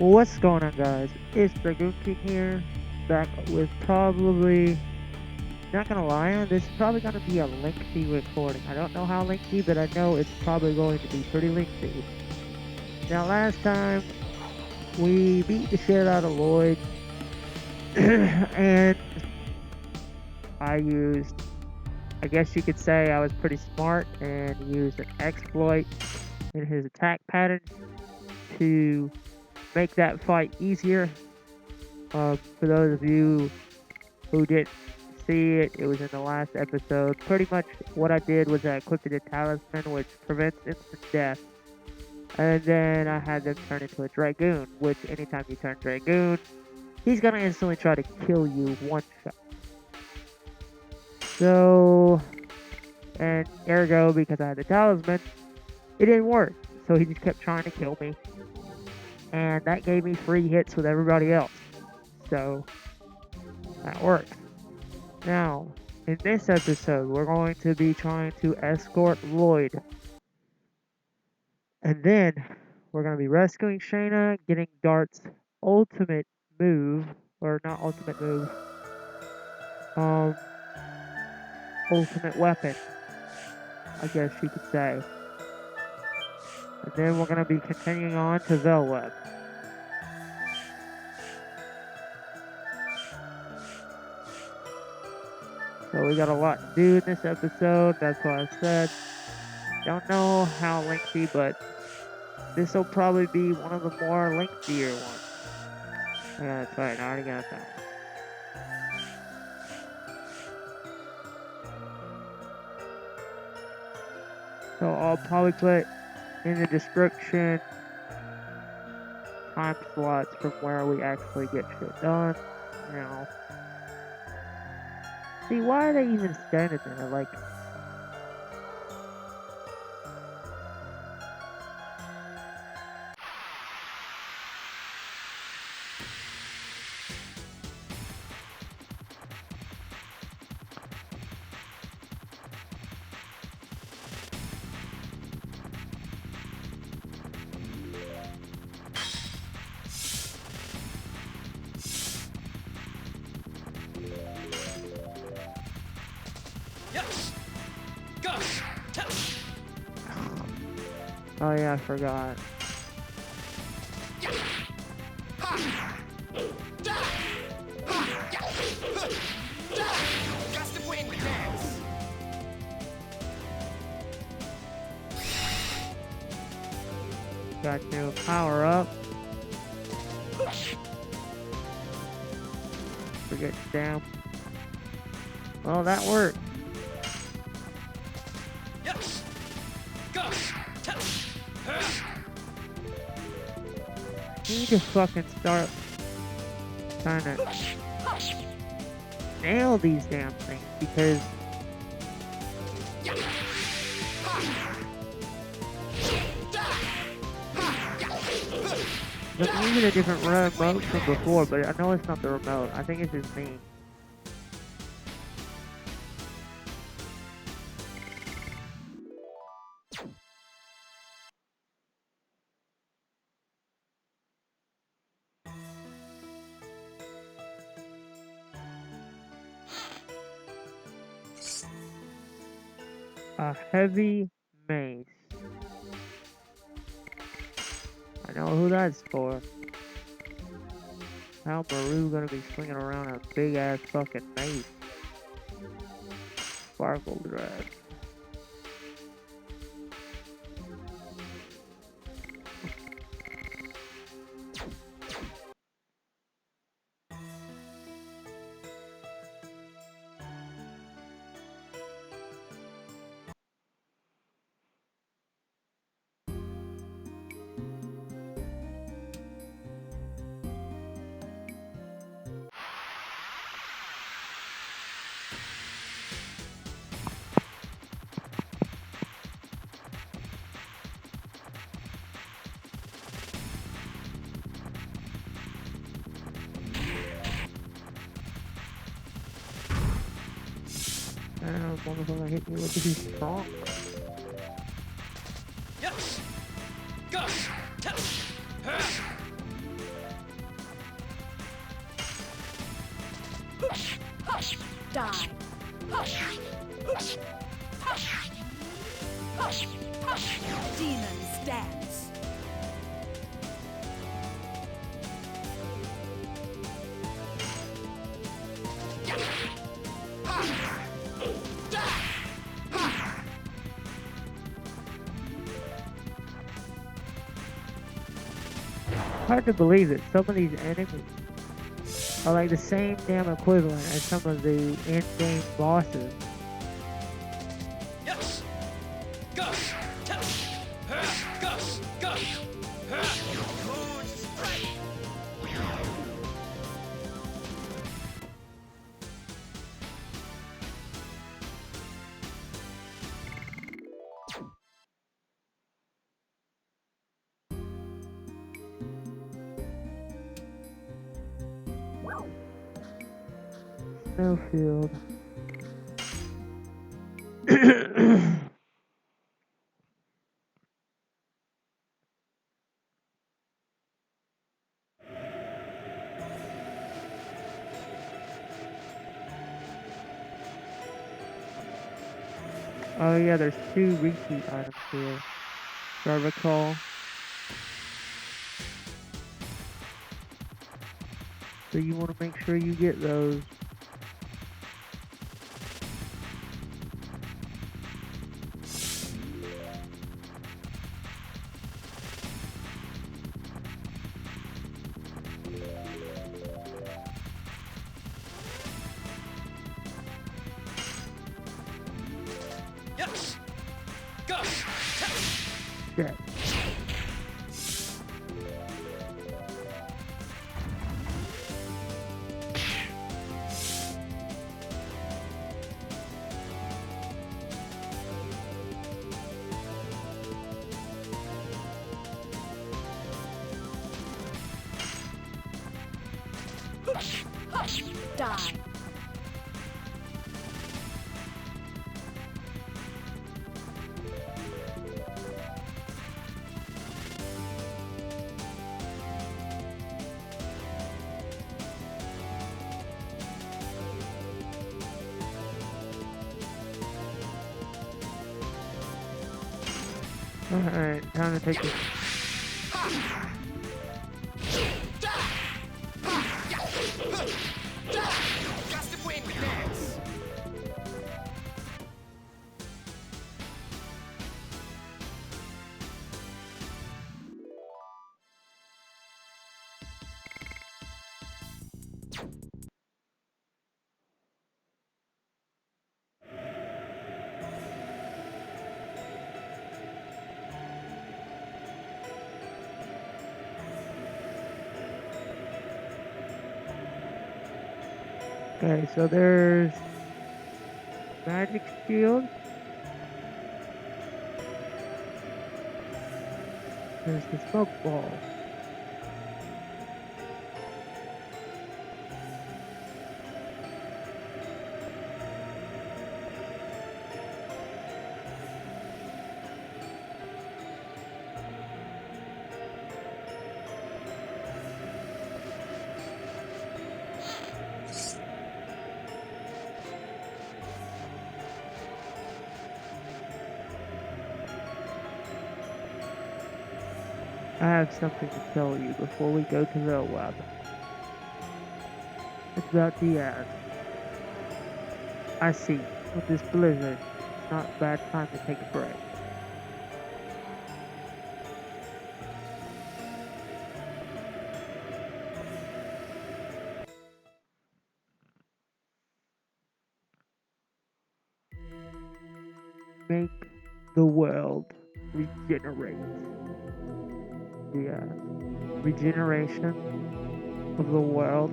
What's going on, guys? It's DRAGOON King here, back with probably, not gonna lie, this is probably gonna be a lengthy recording. I don't know how lengthy, but I know it's probably going to be pretty lengthy. Now, last time, we beat the shit out of Lloyd, and I guess you could say I was pretty smart and used an exploit in his attack pattern to make that fight easier. For those of you who didn't see it, it was in the last episode. Pretty much what I did was I equipped a talisman which prevents instant death. And then I had them turn into a Dragoon, which anytime you turn Dragoon, he's gonna instantly try to kill you one shot. So, and ergo, because I had the talisman, it didn't work. So he just kept trying to kill me. And that gave me free hits with everybody else. So, that works. Now, in this episode, we're going to be trying to escort Lloyd. And then, we're going to be rescuing Shayna, getting Dart's ultimate move, or not ultimate move, um, ultimate weapon, I guess you could say. And then we're going to be continuing on to Velweb. So we got a lot to do in this episode, that's why I said. Don't know how lengthy, but this will probably be one of the more lengthier ones. Yeah, that's right, I already got that. So I'll probably put in the description time slots from where we actually get shit done. Now, see, why are they even standing there? Like, oh yeah, I forgot. Got new power up. Forget stamp. Well, that worked. Need to fucking start trying to nail these damn things because I'm using a different remote from before, but I know it's not the remote. I think it's just me. A heavy mace. I know who that's for. How Maru gonna be swinging around a big ass fucking mace? Sparkle dress. Damn, motherfucker hit me with his strong. Die. Demons dance. Hard to believe that some of these enemies are like the same damn equivalent as some of the in-game bosses. Yes. Gush. Gush. Gush. Moon strike. Snowfield. Oh yeah, there's 2 repeat items here. If I recall. So you want to make sure you get those. Yes. Gush. Shit. Die. Alright, time to take this. Gust of wind dance. Okay, so there's magic shield. There's the smoke ball. I have something to tell you before we go to the web. It's about Diaz. I see. With this blizzard, it's not a bad time to take a break. Make the world regenerate. The regeneration of the world.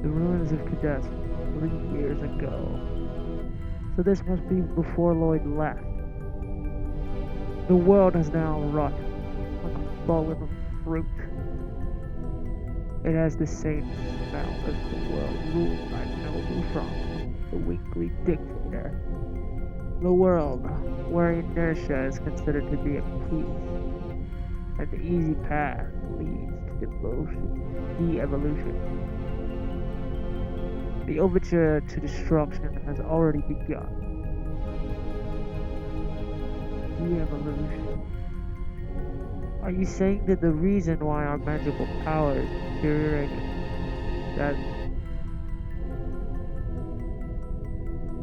The ruins of Kadesh 3 years ago. So this must be before Lloyd left. The world has now rot like a fallen fruit. It has the same smell as the world ruled by Nobu from the weekly dictator. The world where inertia is considered to be a peace, and the easy path leads de-evolution. The overture to destruction has already begun. De-evolution. Are you saying that the reason why our magical power is deteriorating, that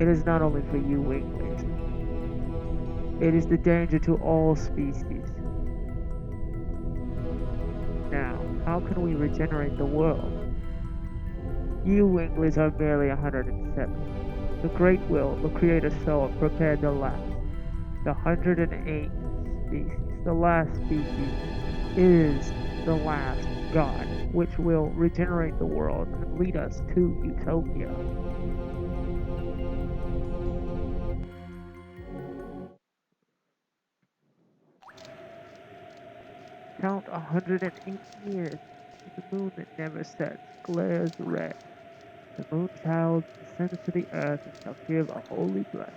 it is not only for you weaklings, it is the danger to all species? Now, how can we regenerate the world? You winglets are merely 107. The Great Will, the Creator Soul, prepared the last. The 108th species. The last species is the last God, which will regenerate the world and lead us to utopia. Count 108 years. The moon that never sets glares red. The moon child descends to the earth and shall give a holy blessing.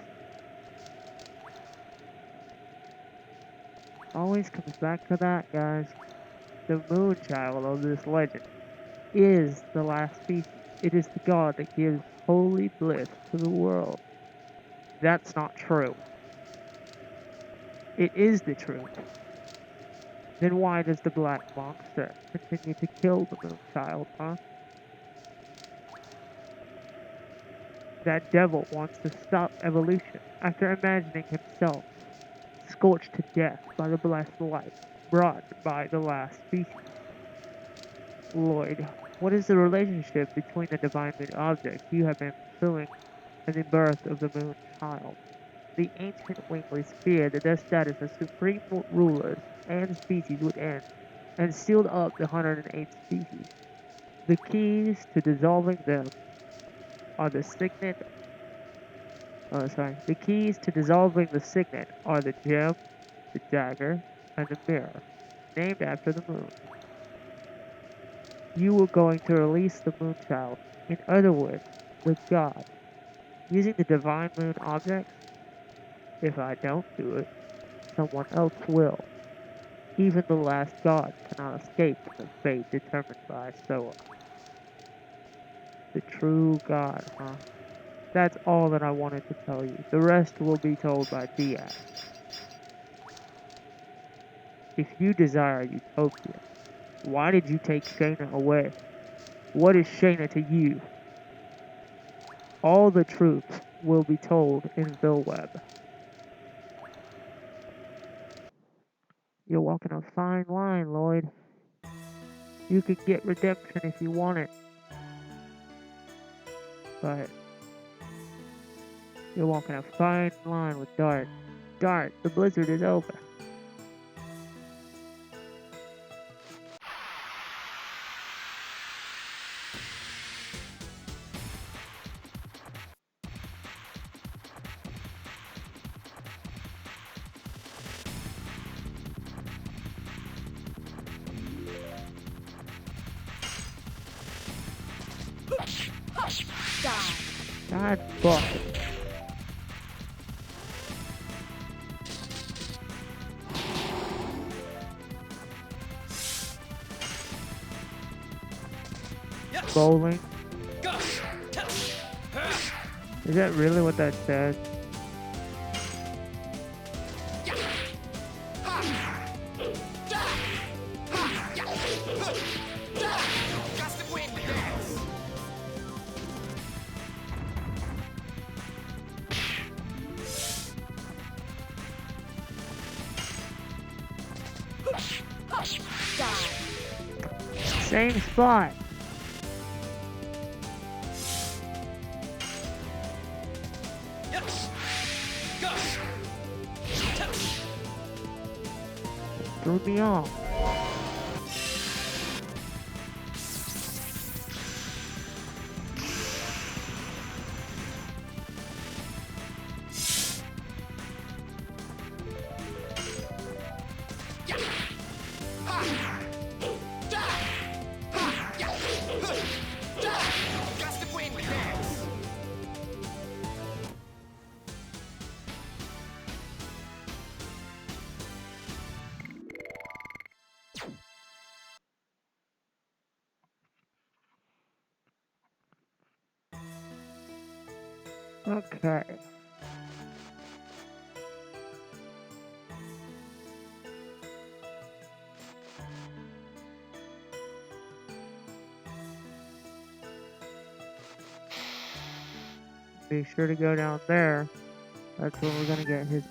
Always comes back to that, guys. The moon child of this legend is the last species. It is the god that gives holy bliss to the world. That's not true. It is the truth. Then why does the black monster continue to kill the moon child, huh? That devil wants to stop evolution after imagining himself scorched to death by the blessed light brought by the last species. Lloyd, what is the relationship between the divine moon objects you have been pursuing and the birth of the moon child? The ancient winglets feared that their status as supreme rulers and species would end, and sealed up the 108 species. The keys to dissolving them are the signet. The keys to dissolving the signet are the gem, the dagger, and the mirror, named after the moon. You were going to release the moon child, in other words, the god, using the divine moon objects. If I don't do it, someone else will. Even the last god cannot escape the fate determined by Soa. The true god, huh? That's all that I wanted to tell you. The rest will be told by Diaz. If you desire utopia, why did you take Shayna away? What is Shayna to you? All the truth will be told in Vilweb. You're walking a fine line, Lloyd. You could get redemption if you want it. But you're walking a fine line with Dart. Dart, the blizzard is over. God fuck. Bowling? Is that really what that says? Same spot. Threw me off. Okay. Be sure to go down there. That's where we're gonna get his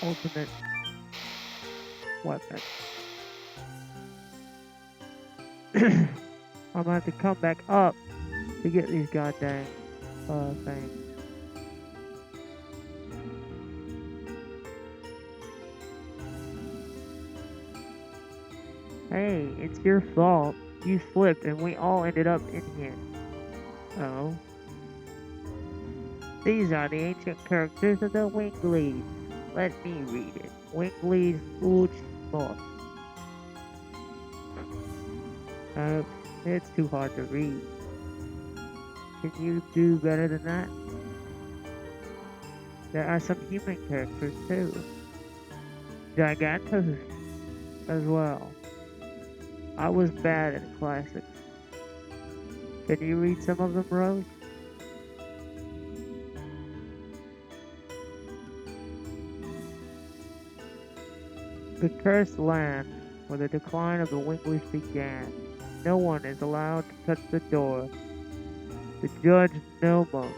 ultimate weapon. I'm gonna have to come back up to get these goddamn things. Hey, it's your fault. You slipped and we all ended up in here. Oh. These are the ancient characters of the Winglies. Let me read it. Winglies Uch. It's too hard to read. Can you do better than that? There are some human characters too. Gigantos as well. I was bad at classics. Can you read some of them, Rose? The cursed land where the decline of the Winglies began. No one is allowed to touch the door. The Judge Nomos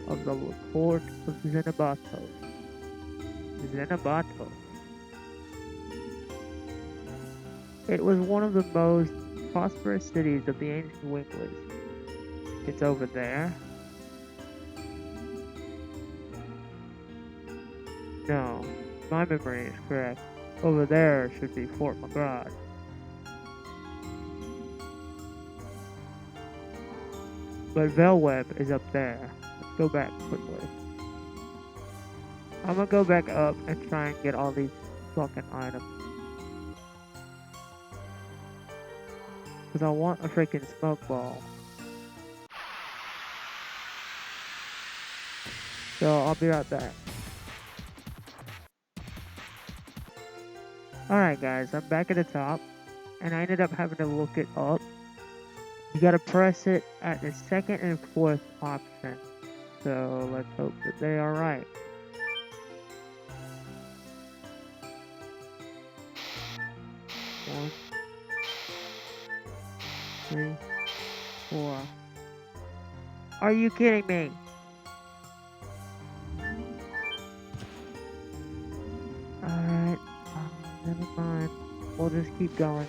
of the court of Xenobatos. Xenobatos. It was one of the most prosperous cities of the ancient Winglies. It's over there. No, my memory is correct. Over there should be Fort McGrath. But Velweb is up there. Let's go back quickly. I'm gonna go back up and try and get all these fucking items. Because I want a freaking smoke ball. So I'll be right back. Alright guys, I'm back at the top. And I ended up having to look it up. You gotta press it at the second and fourth option. So let's hope that they are right. One, 3, 4. Are you kidding me? Alright, never mind. We'll just keep going.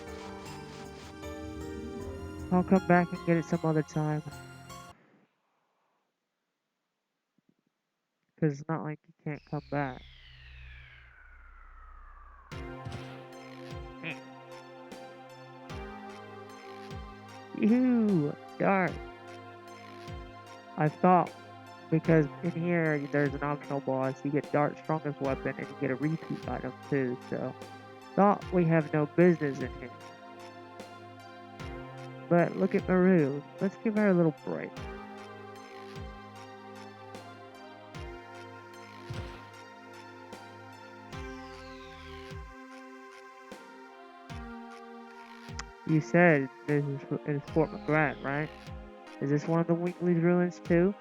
I'll come back and get it some other time. Because it's not like you can't come back. Yoo! Dark! I thought, because in here there's an optional boss, you get Dart's strongest weapon and you get a repeat item too, so thought we have no business in here. But look at Maru. Let's give her a little break. You said this is Fort McGrath, right? Is this one of the Winkley's ruins too?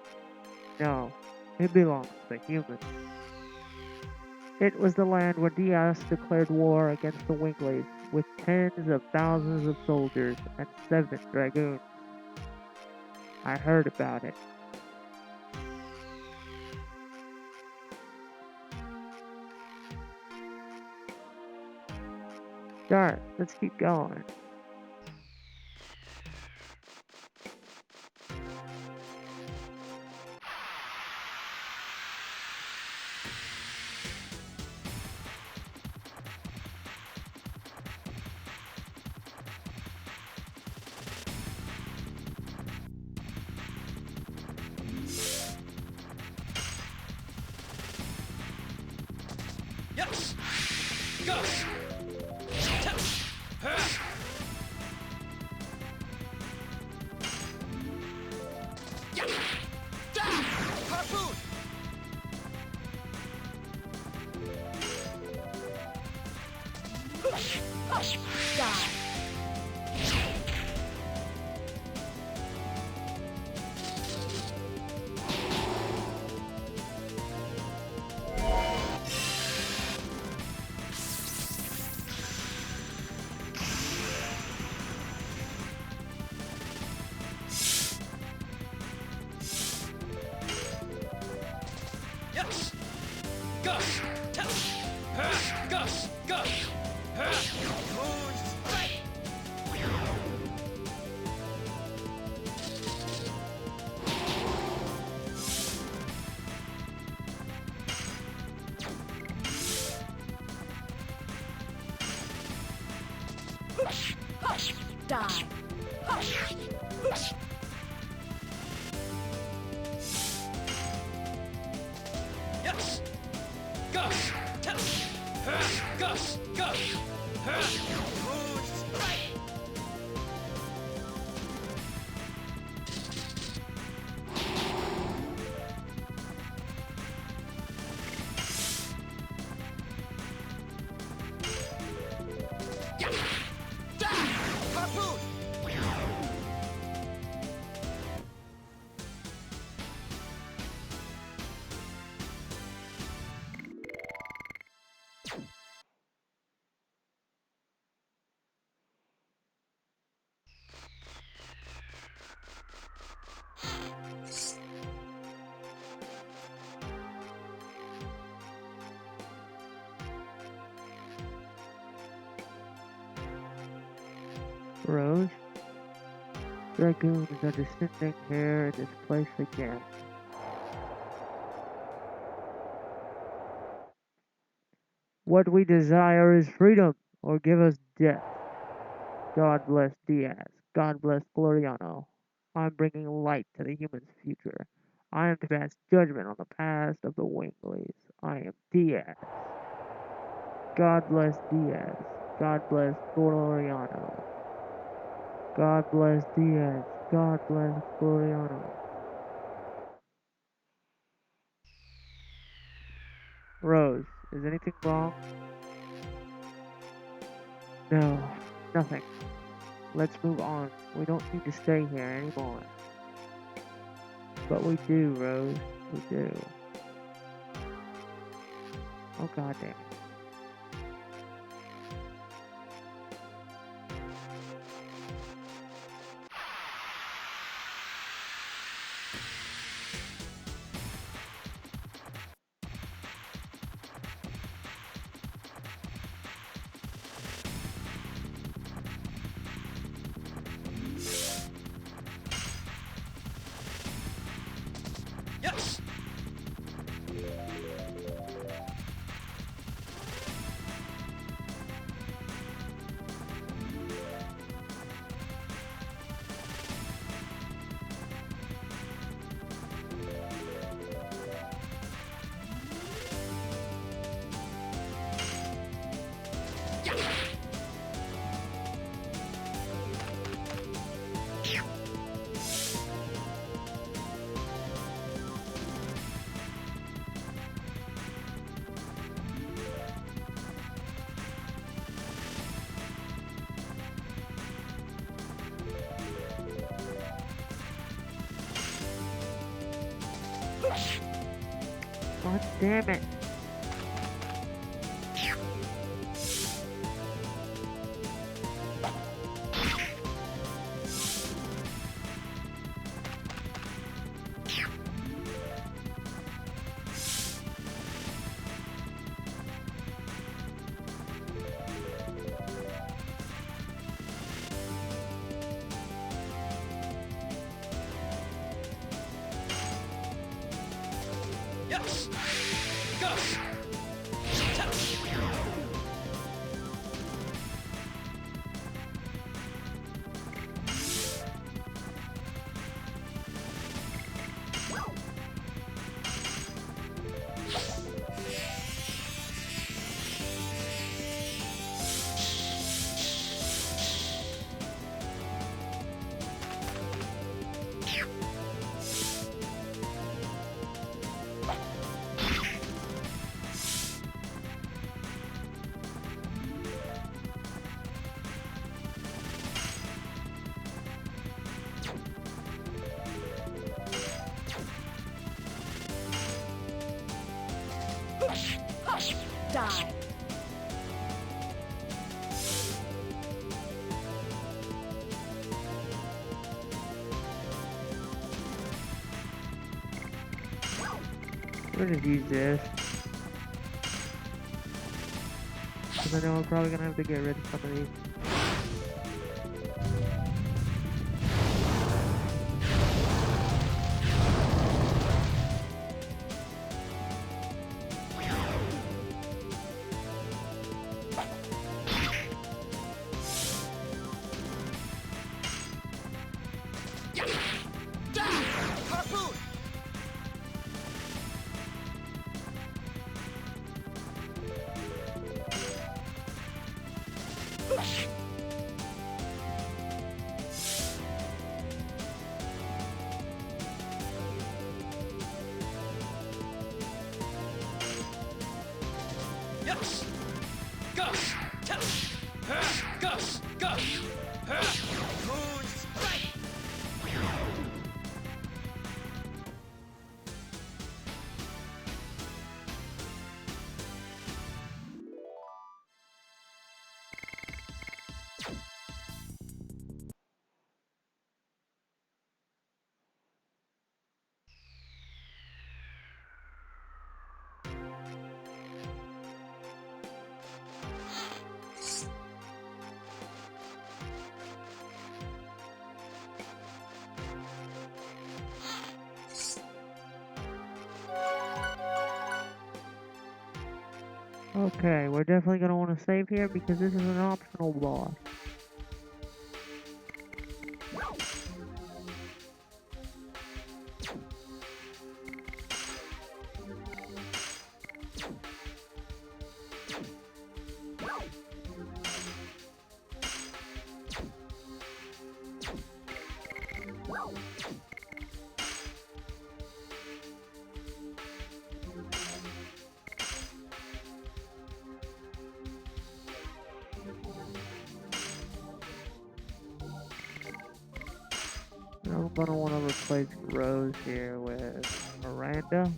No, it belongs to the humans. It was the land where Diaz declared war against the Winkleys with tens of thousands of soldiers and 7 dragoons. I heard about it. Start, let's keep going. Yes! Gosh! Harpoon! Die. Yes. Gush. Gush. Gush. Moon strike. Harpoon. Rose, dragoons are descending here in this place again. What we desire is freedom, or give us death. God bless Diaz. God bless Floriano. I'm bringing light to the humans' future. I am to pass judgment on the past of the Winglies. I am Diaz. God bless Diaz. God bless Floriano. God bless Diaz. God bless Floriano. Rose, is anything wrong? No, nothing. Let's move on. We don't need to stay here anymore. But we do, Rose. We do. Oh, goddamn. Yes. God damn it. Yes. Gush. Die. I'm gonna just use this. Because I know I'm probably gonna have to get rid of some of these. Okay, we're definitely gonna want to save here because this is an optional boss. I'm gonna want to replace Rose here with Miranda.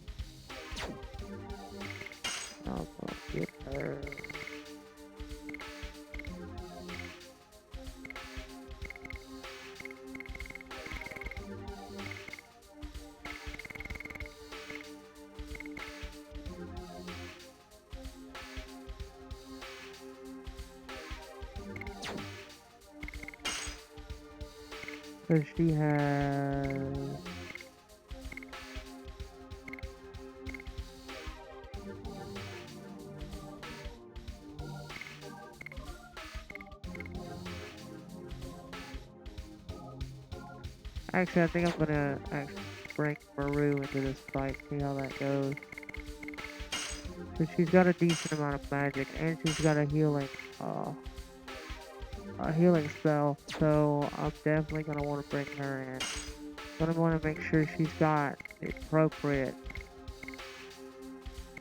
I'm gonna get her. So she has. Actually, I think I'm gonna actually bring Maru into this fight, see how that goes. So she's got a decent amount of magic, and she's got uh, a healing spell. So I'm definitely gonna want to bring her in. Gonna want to make sure she's got the appropriate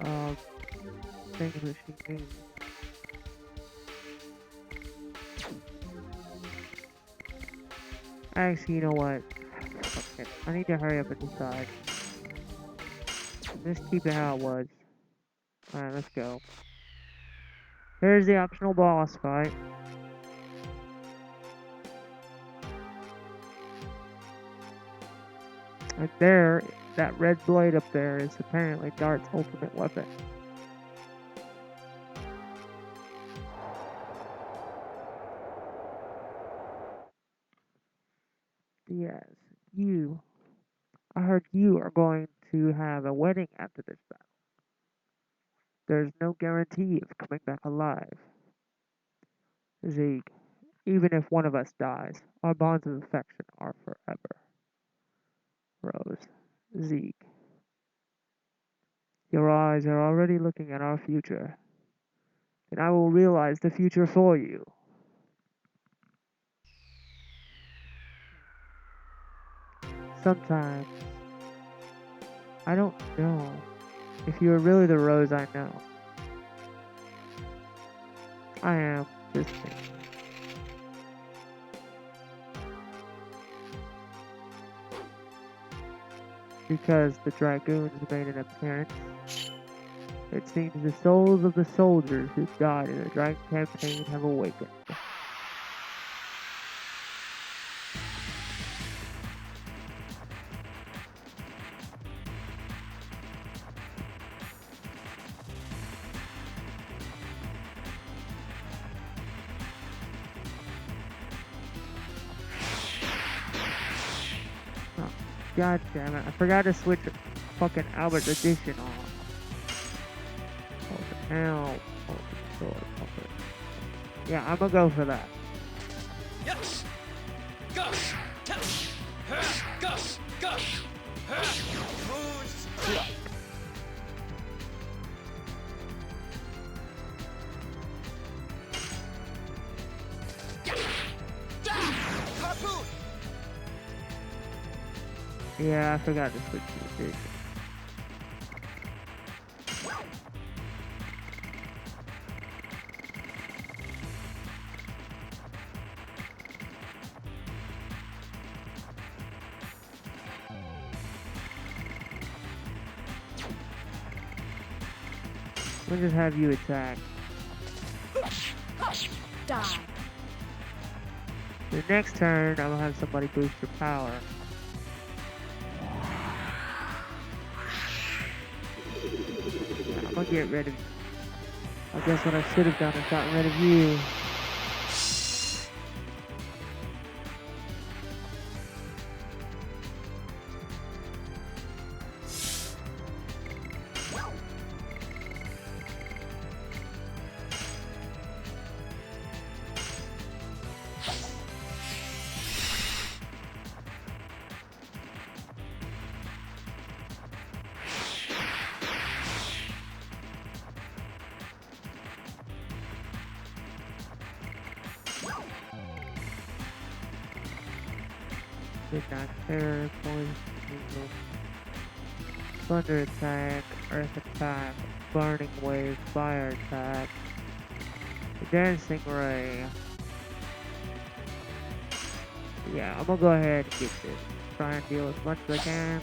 um, things that she needs. Actually, you know what? Okay, I need to hurry up and decide. Just keep it how it was. Alright, let's go. Here's the optional boss fight. And there, that red blade up there is apparently Dart's ultimate weapon. Yes, you. I heard you are going to have a wedding after this battle. There's no guarantee of coming back alive. Zeke, even if one of us dies, our bonds of affection are forever. Rose, Zeke, your eyes are already looking at our future, and I will realize the future for you. Sometimes, I don't know if you are really the Rose I know. I am just thinking. Because the Dragoons made an appearance, it seems the souls of the soldiers who died in the Dragon campaign have awakened. Oh, God damn it, I forgot to switch fucking Albert Edition on. Oh, the hell. Oh, the sword. Okay. Yeah, I'm gonna go for that. Yes. Gus. Test. Gus. Gus. Moon strike. Harpoon. Yeah, I forgot to switch the edition. We'll just have you attack. Die. The next turn, I'm gonna have somebody boost your power. I'm gonna get rid of you. I guess what I should have done is gotten rid of you. Midnight Terror, Poison Eagle, Thunder Attack, Earth Attack, Burning Wave, Fire Attack, Dancing Ray. Yeah, I'm gonna go ahead and get this. Try and deal as much as I can.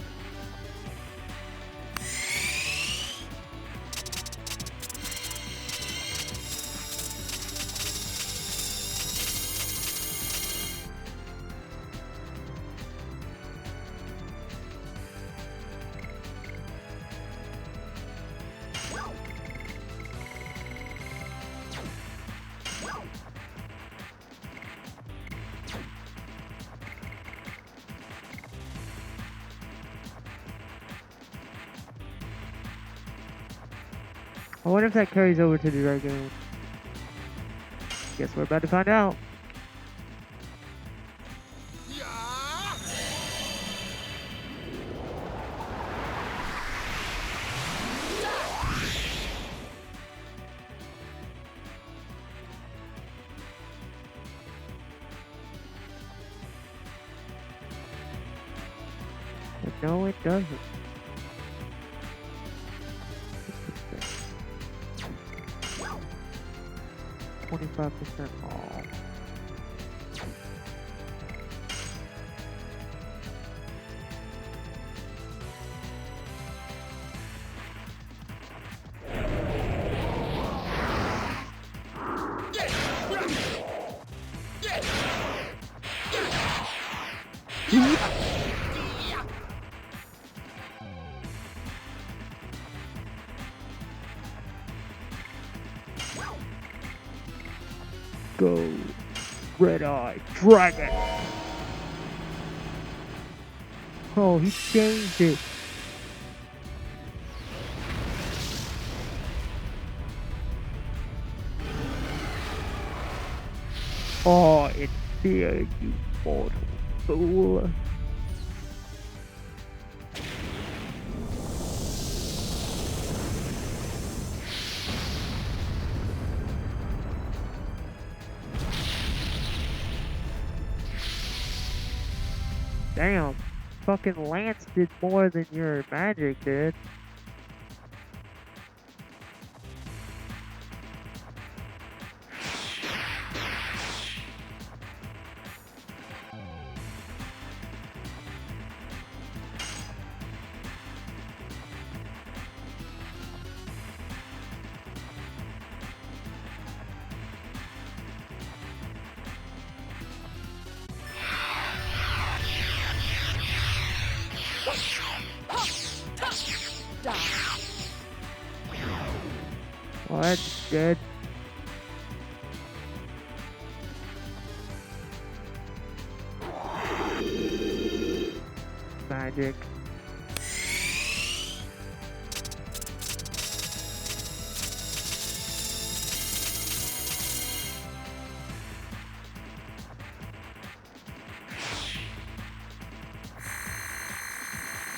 I wonder if that carries over to the Dragoon. Guess we're about to find out. But no, it doesn't. 25% off. Go, Red Eye Dragon. Oh, he changed it. Oh, it's there, you mortal fool. Damn, fucking Lance did more than your magic did. Well, that's dead. Magic.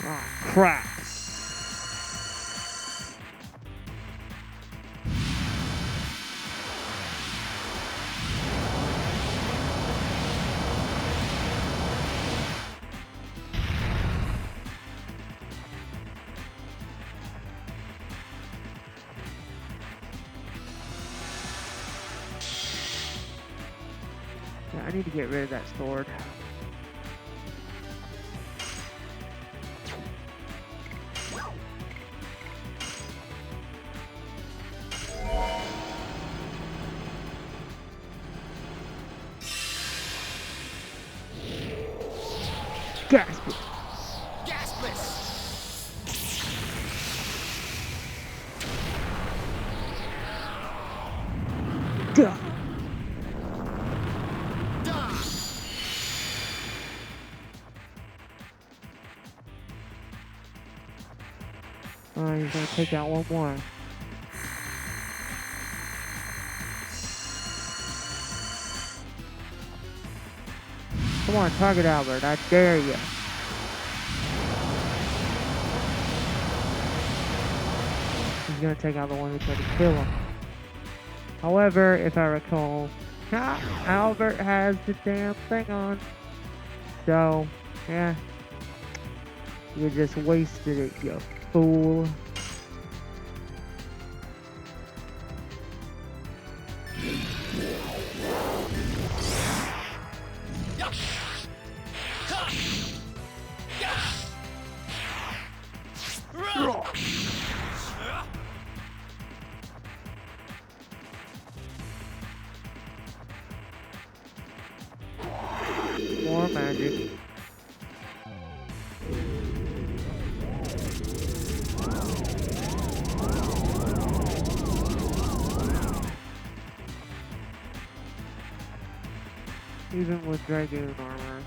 Oh, crap. Yeah, I need to get rid of that sword. Gasp it! Duh. Oh, he's gonna take out one more. Come on, target Albert, I dare you. He's gonna take out the one who tried to kill him. However, if I recall, Albert has the damn thing on. So, Yeah, you just wasted it, you fool. More magic. Even with Dragoon armor.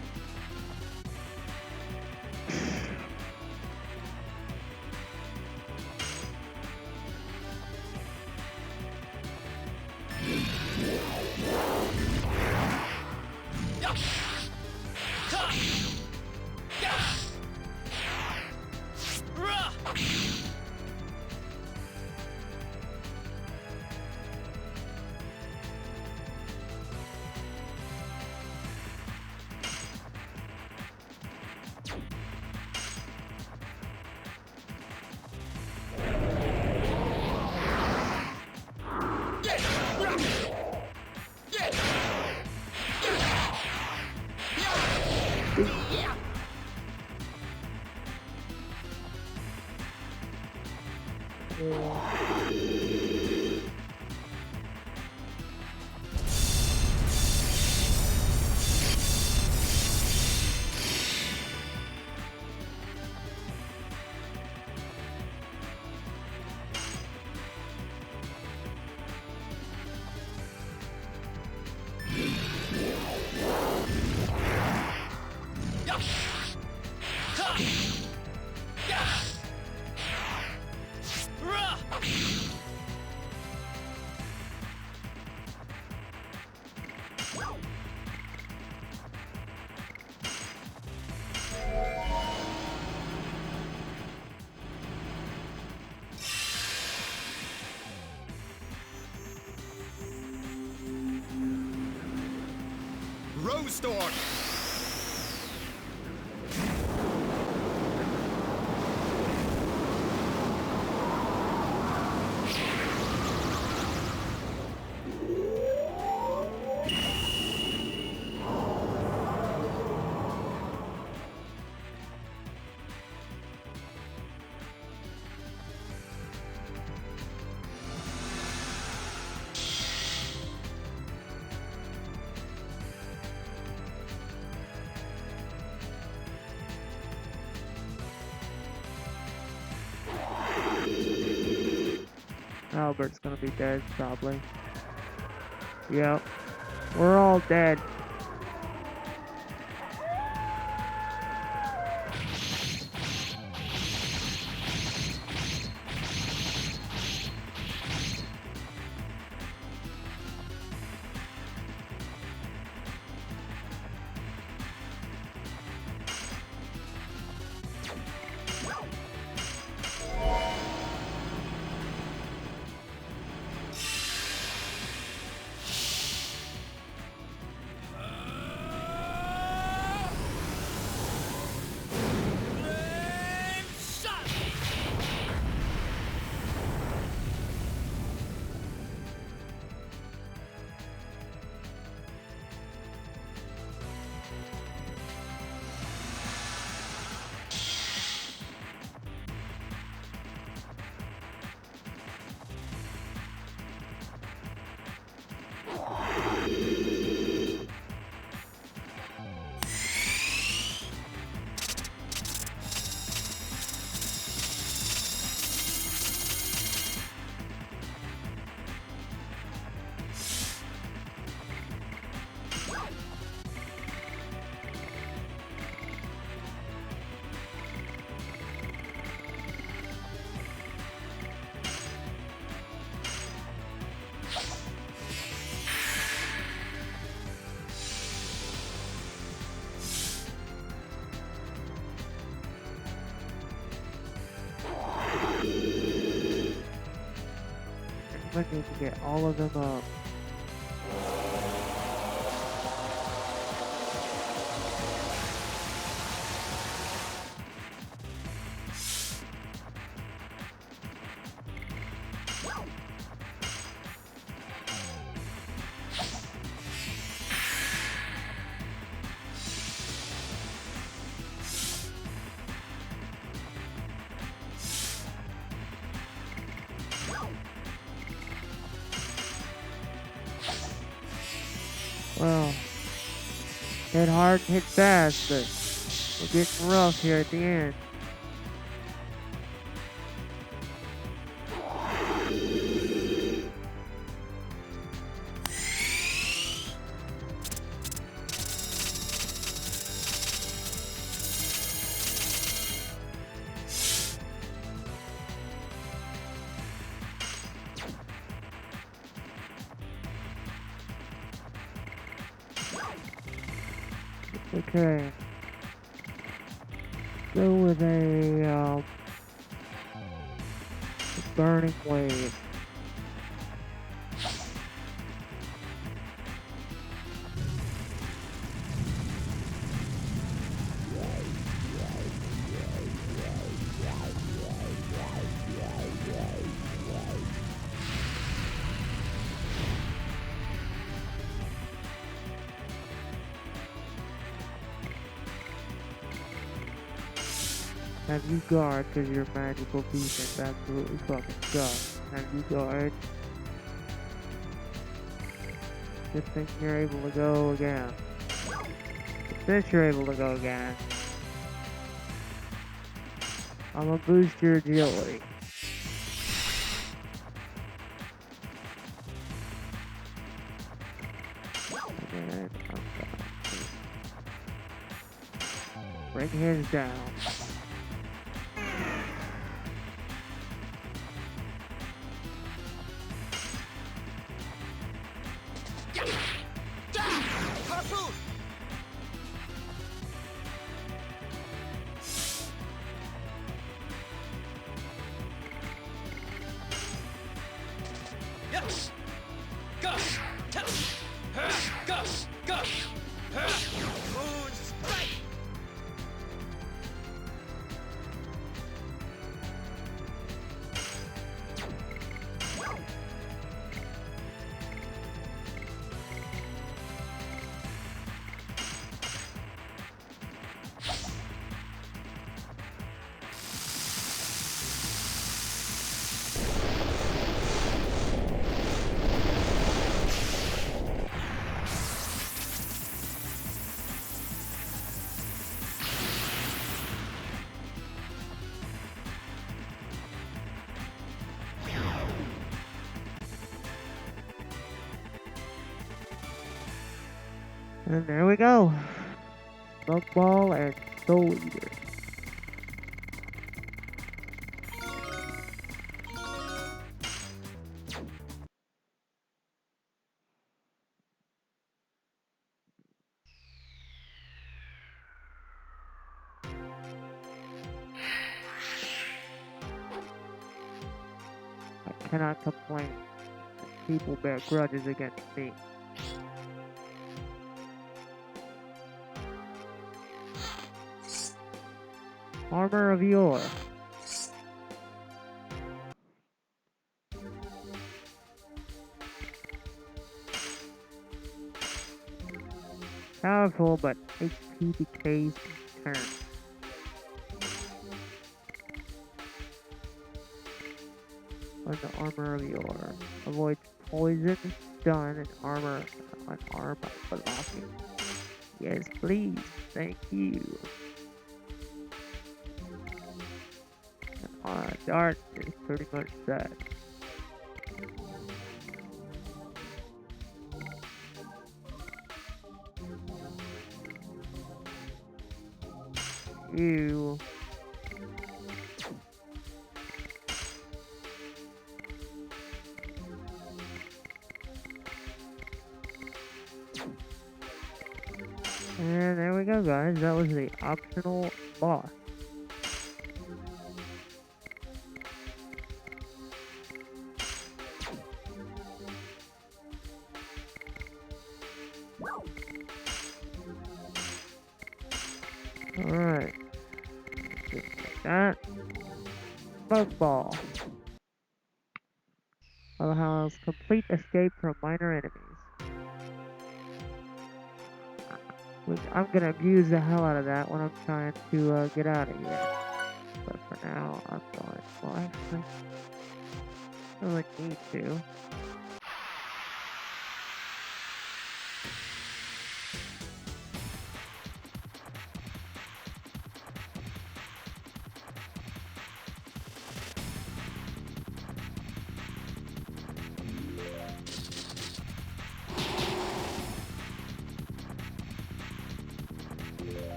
Rose Storm! Albert's gonna be dead, probably. Yep. We're all dead. I need to get all of them up. Well, hit hard and hit fast, but we're getting rough here at the end. Okay. Go with a burning wave. Have you guard because your magical defense absolutely fucking sucks. Have you guard. Good thing you're able to go again. Since you're able to go again, I'm gonna boost your agility. And then I'm gonna bring his down. Harpoon! Yes! Gus! Gus! Gus! Moon strike! And there we go. Bug Ball and Soul Eater. I cannot complain. People bear grudges against me. Armor of Yore. Powerful, but HP decays each turn. On the Armor of Yore. Avoids poison, stun, and armor on arm blocking. Yes, please. Thank you. Dart is pretty much set. You. And there we go, guys. That was the optional boss. Alright. Just like that. Bug Ball. Allows complete escape from minor enemies. Which I'm gonna abuse the hell out of that when I'm trying to get out of here. But for now, I'm going. Well, actually, I don't really need to.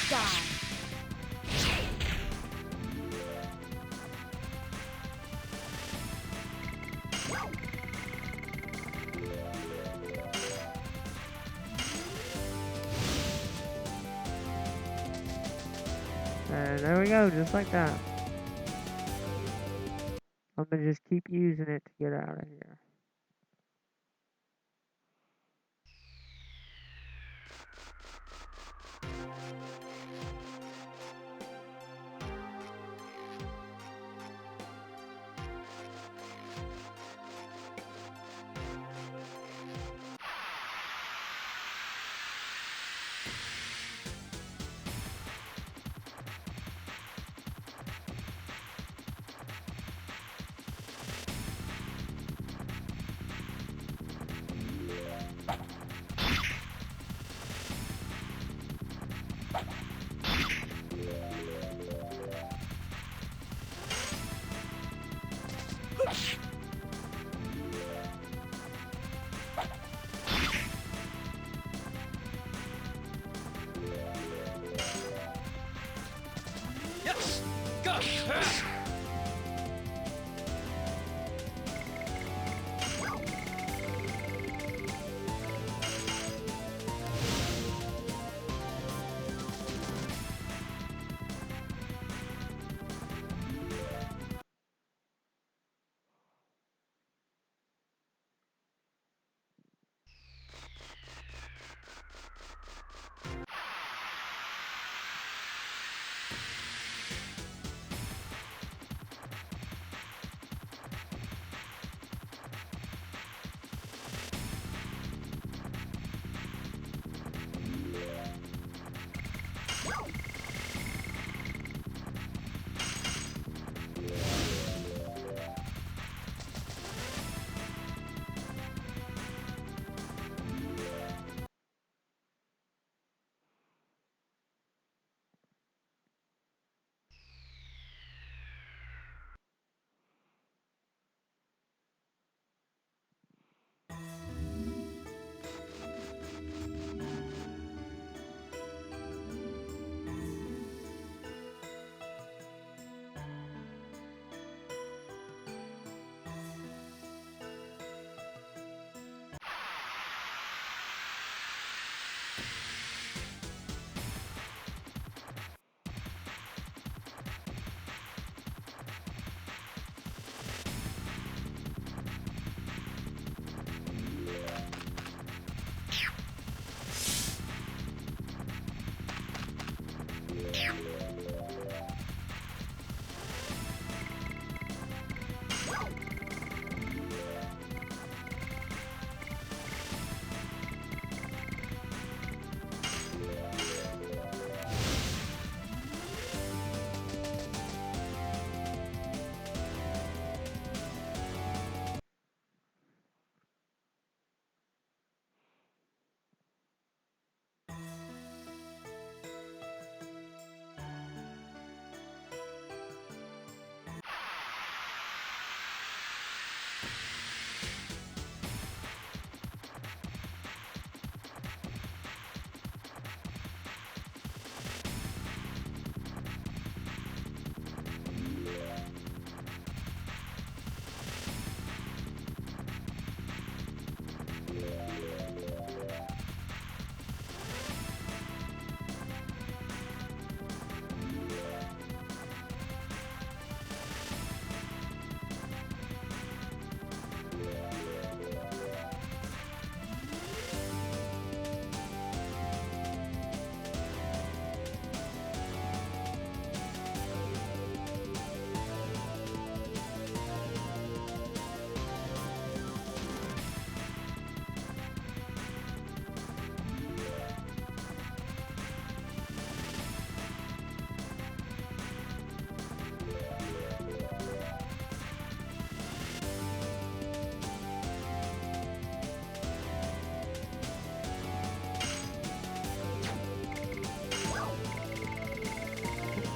Die. And there we go, just like that. I'm gonna just keep using it to get out of here. Yes! Go!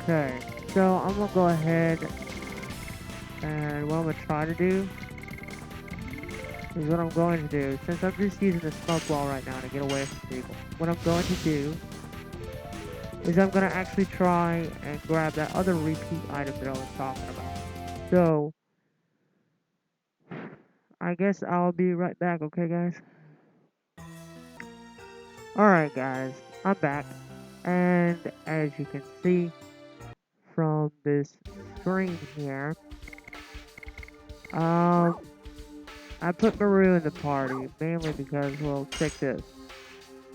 Okay, so I'm gonna go ahead and what I'm gonna try to do is what I'm going to do, since I'm just using the smoke wall right now to get away from people. What I'm going to do is I'm gonna actually try and grab that other repeat item that I was talking about. So, I guess I'll be right back, okay, guys? Alright, guys, I'm back. And as you can see from this screen here, I put Maru in the party mainly because, well, check this.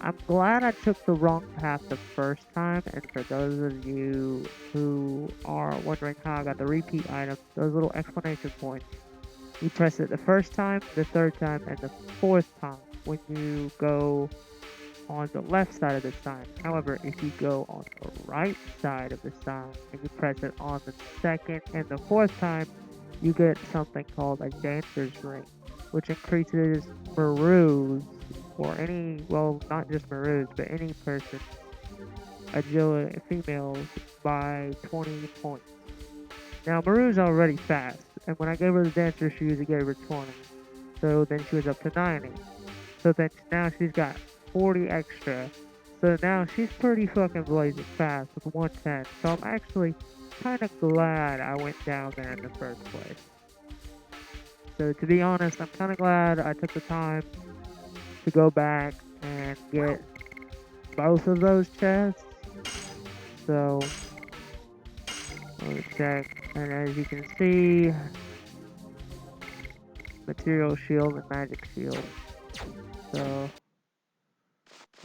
I'm glad I took the wrong path the first time, and for those of you who are wondering how I got the repeat item, those little exclamation points, you press it the first time, the third time, and the fourth time when you go on the left side of the sign. However, if you go on the right side of the sign and you press it on the second and the fourth time, you get something called a dancer's ring, which increases Maru's, or any, well, not just Maru's, but any person, agility, females, by 20 points. Now, Maru's already fast, and when I gave her the dancer shoes, it gave her 20. So then she was up to 90. So then now she's got 40 extra. So now she's pretty fucking blazing fast with 110. So I'm actually kind of glad I went down there in the first place. So to be honest, I'm kind of glad I took the time to go back and get both of those chests. So let me check. And as you can see, material shield and magic shield. So,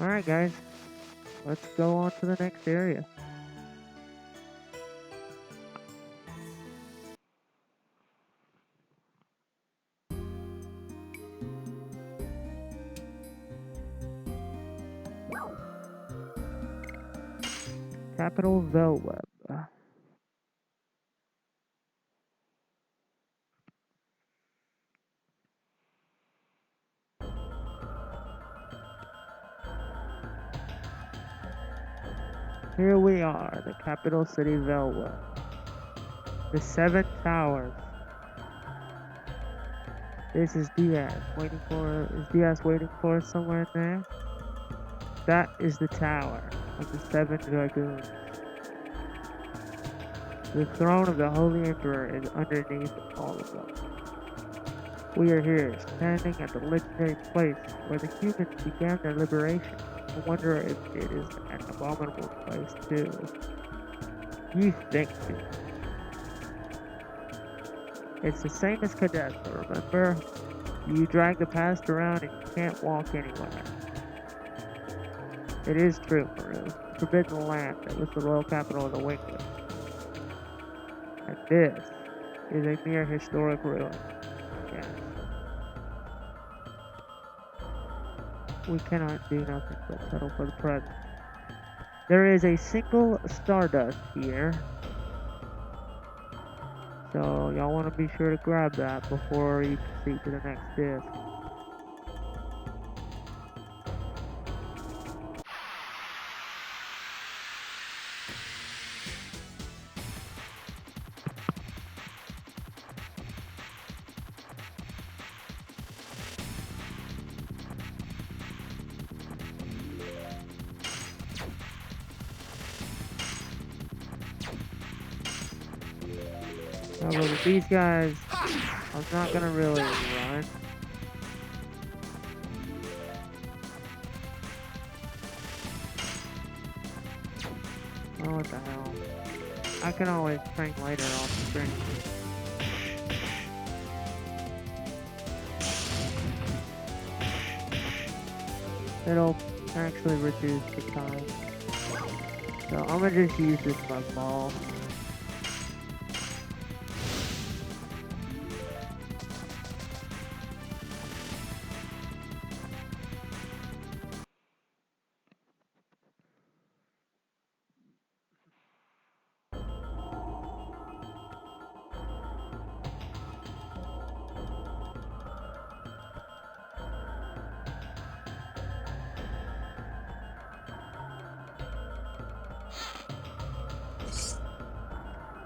alright guys, let's go on to the next area. Capital Velweb. Here we are, the capital city Velweb. The Seven Towers. This is Diaz is Diaz waiting for us somewhere in there? That is the tower of the Seven Dragoons. The throne of the Holy Emperor is underneath all of them. We are here, standing at the legendary place where the humans began their liberation. I wonder if it is an abominable place too. You think so. It's the same as Cadesta, remember? You drag the past around and you can't walk anywhere. It is true, Maru. Forbidden land that was the royal capital of the Wingless. And this is a mere historic ruin. Yes. We cannot do nothing but settle for the present. There is a single Stardust here. So y'all want to be sure to grab that before you proceed to the next disc. However, with these guys, I'm not gonna really run. Oh, what the hell. I can always train later off the screen. It'll actually reduce the time. So I'm gonna just use this bug ball.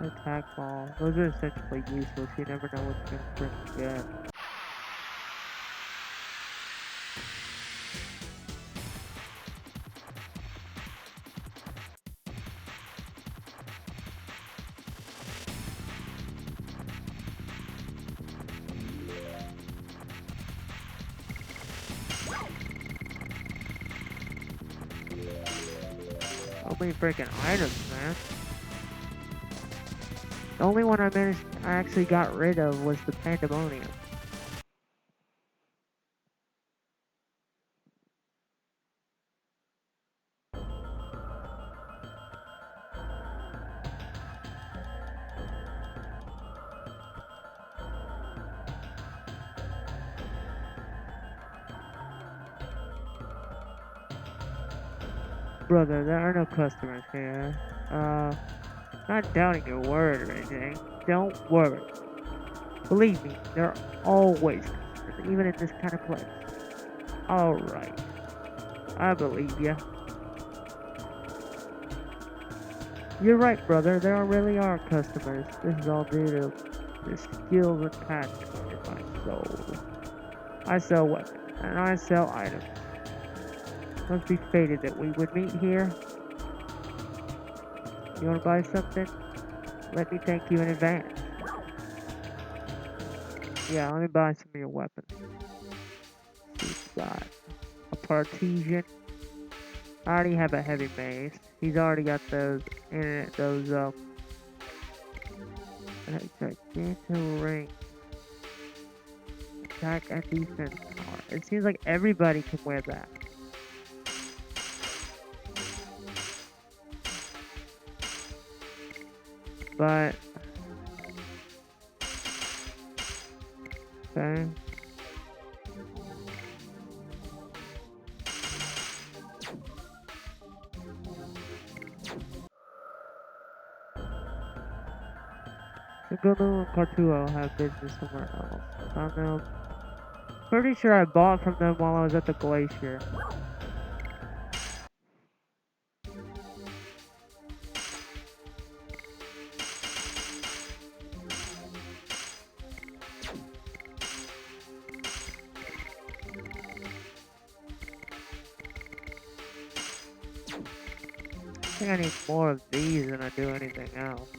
Attack ball. Those are essentially useless. You never know what you're gonna get. So many freaking items, man. The only one I actually got rid of was the Pandemonium. Brother, there are no customers here. Not doubting your word or anything. Don't worry. Believe me, there are always customers, even in this kind of place. Alright. I believe ya. You're right, brother. There really are customers. This is all due to the skills and passion in my soul. I sell weapons, and I sell items. Must be fated that we would meet here. You wanna buy something? Let me thank you in advance. Yeah, let me buy some of your weapons. We've got a Partisan. I already have a heavy mace. He's already got those giganto ring. Attack and defense power. It seems like everybody can wear that. But okay. Sigolo and Cartuo have business somewhere else. Found them. Pretty sure I bought from them while I was at the glacier. I think I need more of these than I do anything else.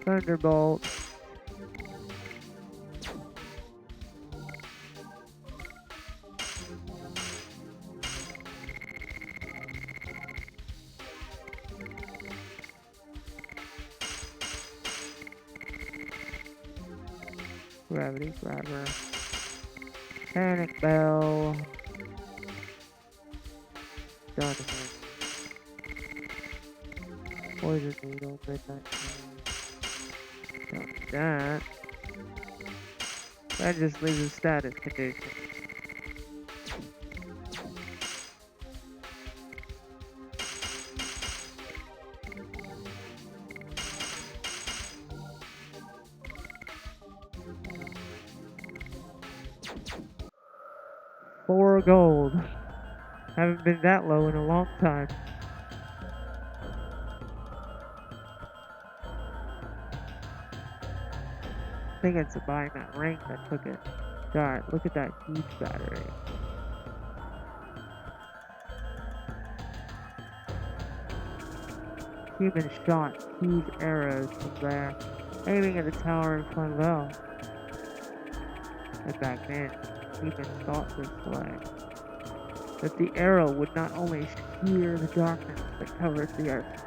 Thunderbolt. Gravity grabber. Panic bell. Done him. Poison needle. Midnight. Done that. That just leaves a status condition. $4 gold. Haven't been that low in a long time. I think it's buying that ring that took it. God, look at that huge battery. Human shot huge arrows from there, aiming at the tower in Flavel. And back then, humans thought this way. That the arrow would not only shear the darkness that covers the earth,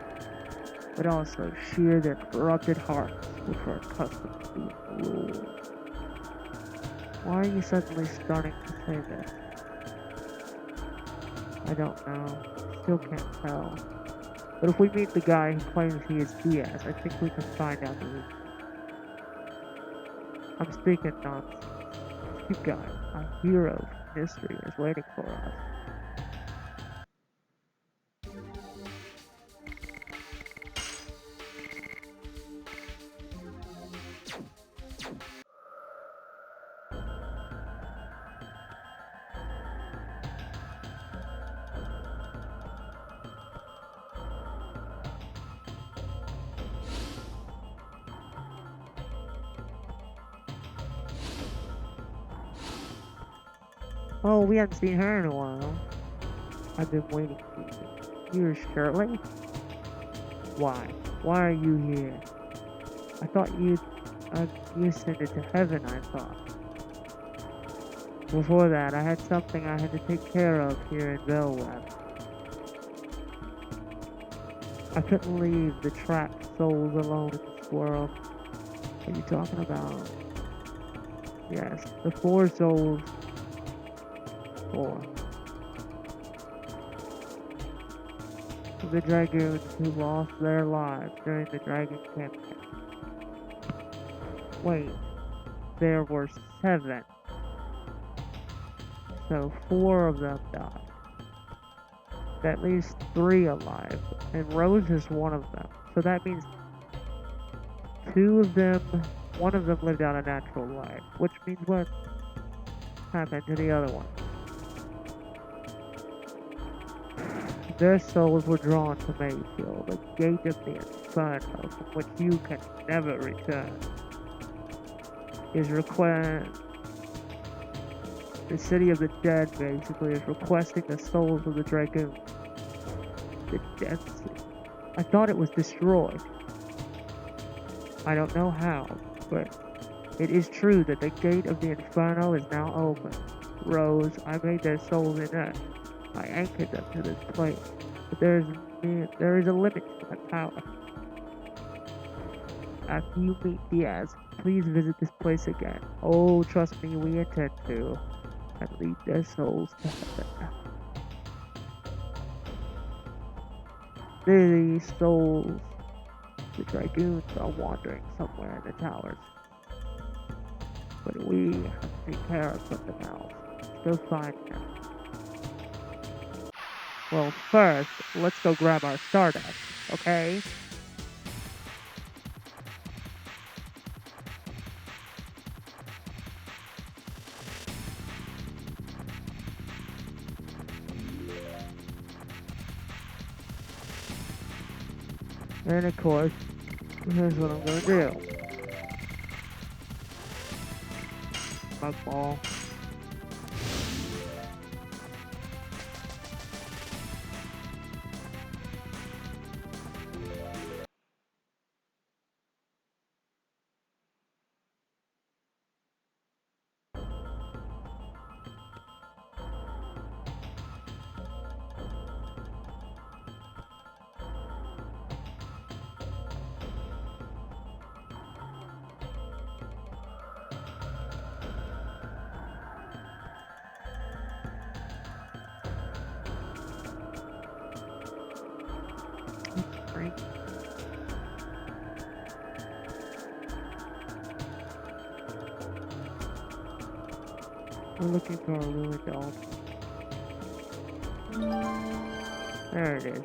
but also shear their corrupted hearts, which were accustomed to being ruled. Why are you suddenly starting to say this? I don't know. Still can't tell. But if we meet the guy who claims he is Diaz, I think we can find out the reason. I'm speaking nonsense. You guys, a hero from history is waiting for us. Oh, we haven't seen her in a while. I've been waiting for you. You're Shirley? Why? Why are you here? I thought you'd you ascended to heaven, I thought. Before that, I had something I had to take care of here in Bellweb. I couldn't leave the trapped souls alone in this world. What are you talking about? Yes, the 4 souls. 4. Of the dragoons who lost their lives during the dragon campaign. Wait, there were 7. So 4 of them died. That leaves 3 alive, and Rose is one of them. So that means 2 of them, one of them lived out a natural life, which means what happened to the other one? Their souls were drawn to Mayfield, the gate of the Inferno, from which you can never return. The city of the dead, basically, is requesting the souls of the dragoons. The Dead City. I thought it was destroyed. I don't know how, but it is true that the gate of the Inferno is now open. Rose, I made their souls inert. I anchored them to this place, but there is a limit to my power. After you meet Diaz, please visit this place again. Oh, trust me, we intend to. And lead their souls to heaven. These souls, the dragoons, are wandering somewhere in the towers. But we have to take care of something else. Go find them. Well, first, let's go grab our Stardust, okay? And of course, here's what I'm gonna do. Bug ball. We're looking for a ruined altar. There it is.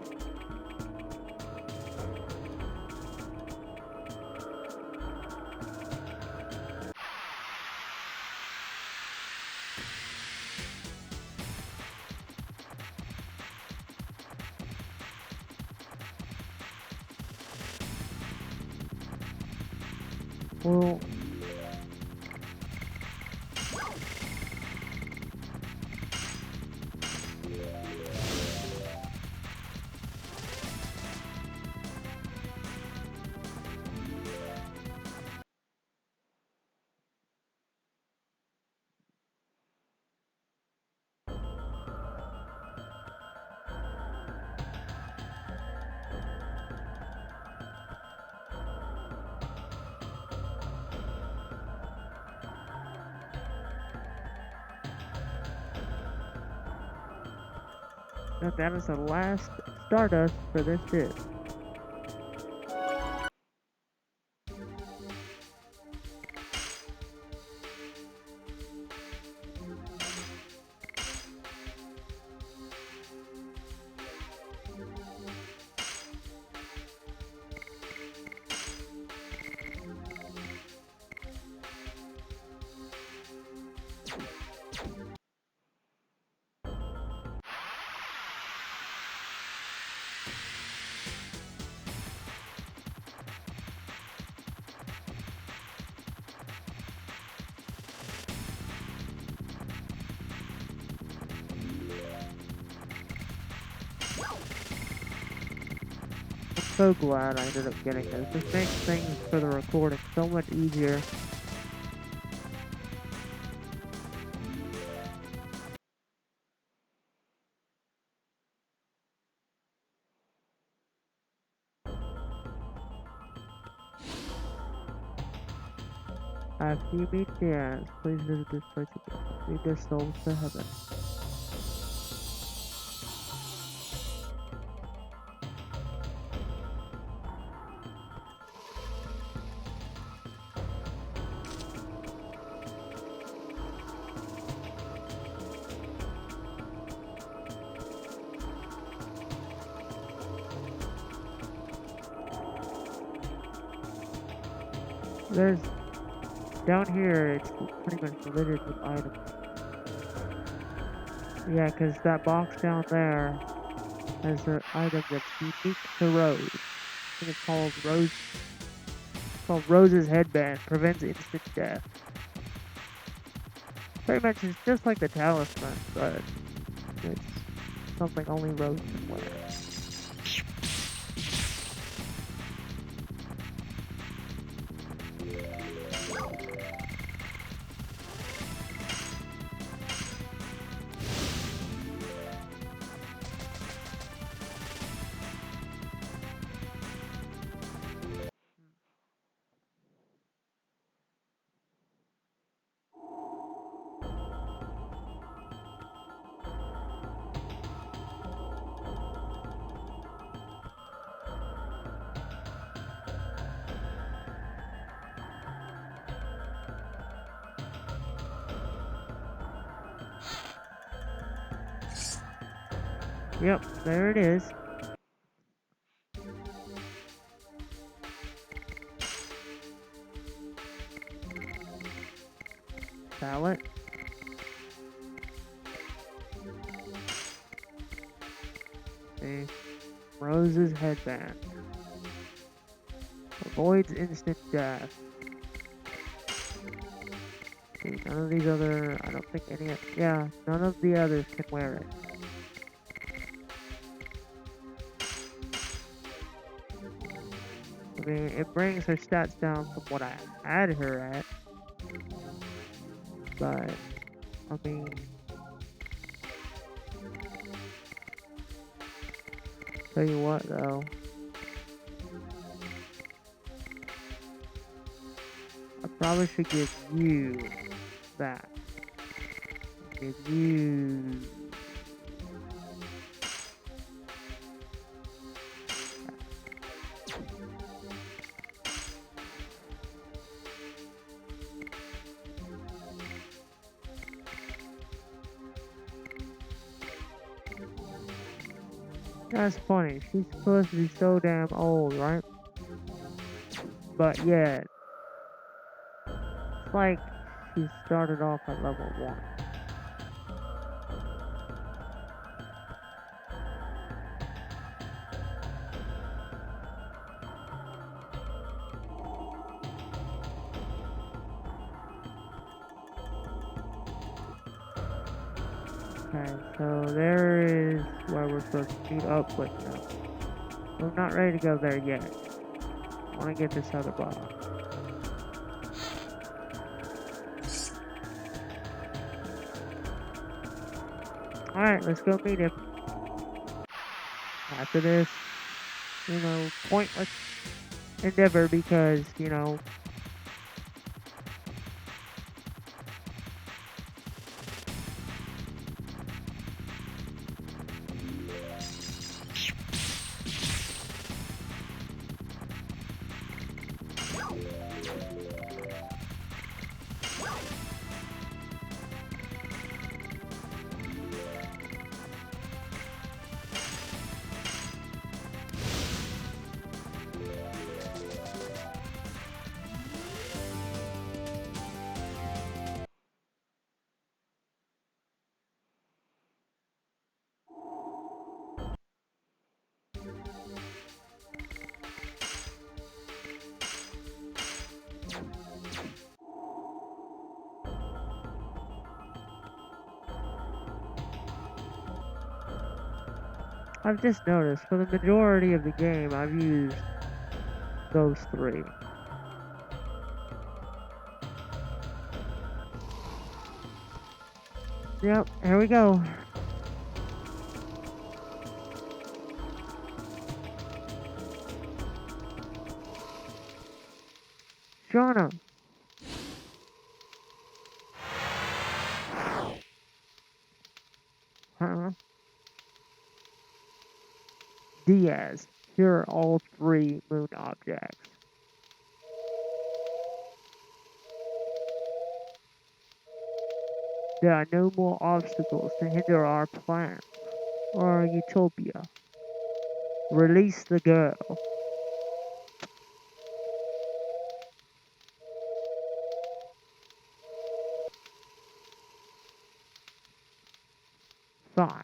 Well, that is the last Stardust for this disc. so glad I ended up getting this. This makes things for the recording so much easier. After you meet the ants, please visit this place again. Lead their souls to heaven. There's down here, it's pretty much littered with items. Yeah, because that box down there has an item that's unique to Rose. I think it's called Rose's headband. Prevents instant death. Pretty much it's just like the talisman, but it's something only Rose can wear. Yep, there it is. Palette. See, Rose's headband. Avoids instant death. See, none of these other, I don't think any, yeah, none of the others can wear it. I mean, it brings her stats down from what I had her at. But, I mean, tell you what though. I probably should give you that. Give you... That's funny. She's supposed to be so damn old, right? But yet, it's like she started off at level 1. Okay, so there is where we're supposed to meet up with now. We're not ready to go there yet. I want to get this other box. Alright, let's go meet him. After this, pointless endeavor because, I've just noticed for the majority of the game, I've used those three. Yep, here we go. Shauna. Huh? Diaz. Here are all three moon objects. There are no more obstacles to hinder our plans or our utopia. Release the girl. Fine.